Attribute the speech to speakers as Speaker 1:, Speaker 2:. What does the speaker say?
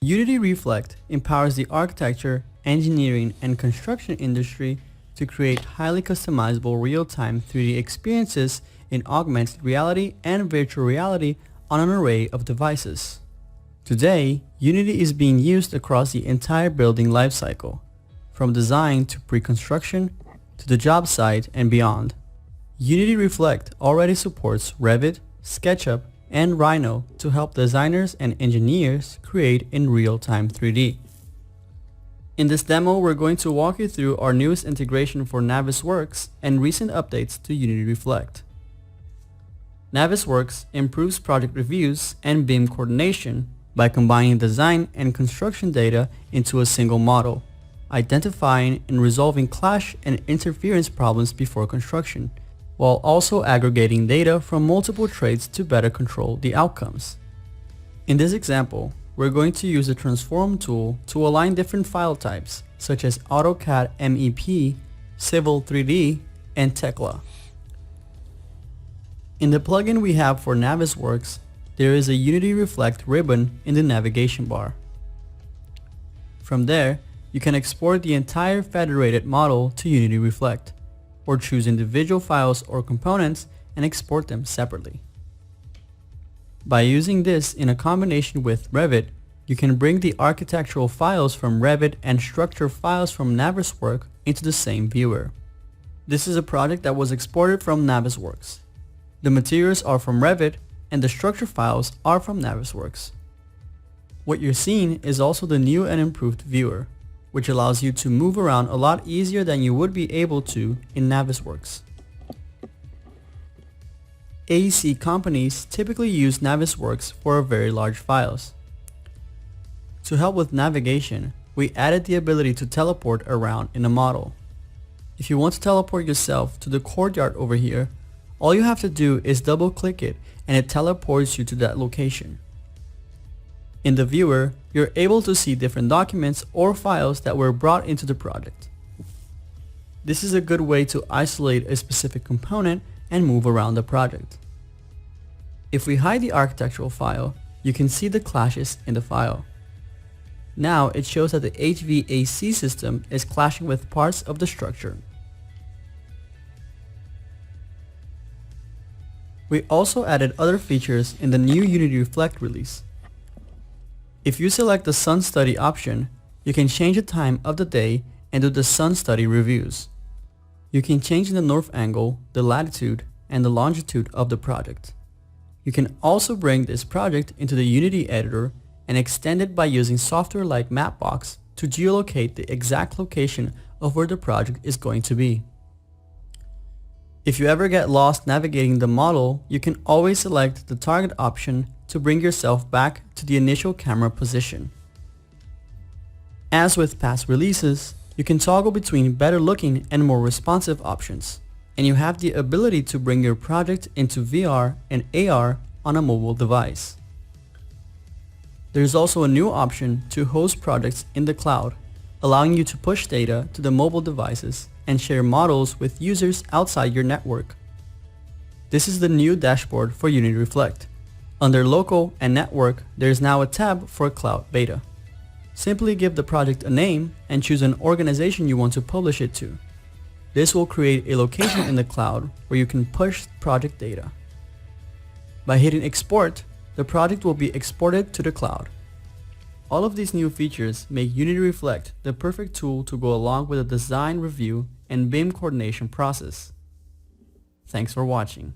Speaker 1: Unity Reflect empowers the architecture, engineering, and construction industry to create highly customizable real-time 3D experiences in augmented reality and virtual reality on an array of devices. Today, Unity is being used across the entire building lifecycle, from design to pre-construction to the job site and beyond. Unity Reflect already supports Revit, SketchUp, and Rhino to help designers and engineers create in real-time 3D. In this demo, we're going to walk you through our newest integration for Navisworks and recent updates to Unity Reflect. Navisworks improves project reviews and BIM coordination by combining design and construction data into a single model, identifying and resolving clash and interference problems before construction, while also aggregating data from multiple trades to better control the outcomes. In this example, we're going to use the Transform tool to align different file types such as AutoCAD MEP, Civil 3D, and Tekla. In the plugin we have for Navisworks, there is a Unity Reflect ribbon in the navigation bar. From there, you can export the entire federated model to Unity Reflect, or choose individual files or components and export them separately. By using this in a combination with Revit, you can bring the architectural files from Revit and structure files from Navisworks into the same viewer. This is a project that was exported from Navisworks. The materials are from Revit and the structure files are from Navisworks. What you're seeing is also the new and improved viewer, which allows you to move around a lot easier than you would be able to in Navisworks. AEC companies typically use Navisworks for very large files. To help with navigation, we added the ability to teleport around in a model. If you want to teleport yourself to the courtyard over here, all you have to do is double-click it and it teleports you to that location. In the viewer, you're able to see different documents or files that were brought into the project. This is a good way to isolate a specific component and move around the project. If we hide the architectural file, you can see the clashes in the file. Now it shows that the HVAC system is clashing with parts of the structure. We also added other features in the new Unity Reflect release. If you select the Sun Study option, you can change the time of the day and do the Sun Study reviews. You can change the north angle, the latitude, and the longitude of the project. You can also bring this project into the Unity editor and extend it by using software like Mapbox to geolocate the exact location of where the project is going to be. If you ever get lost navigating the model, you can always select the target option to bring yourself back to the initial camera position. As with past releases, you can toggle between better looking and more responsive options, and you have the ability to bring your project into VR and AR on a mobile device. There's also a new option to host projects in the cloud, allowing you to push data to the mobile devices and share models with users outside your network. This is the new dashboard for Unity Reflect. Under Local and Network, there is now a tab for Cloud Beta. Simply give the project a name and choose an organization you want to publish it to. This will create a location in the cloud where you can push project data. By hitting Export, the project will be exported to the cloud. All of these new features make Unity Reflect the perfect tool to go along with the design review and BIM coordination process. Thanks for watching.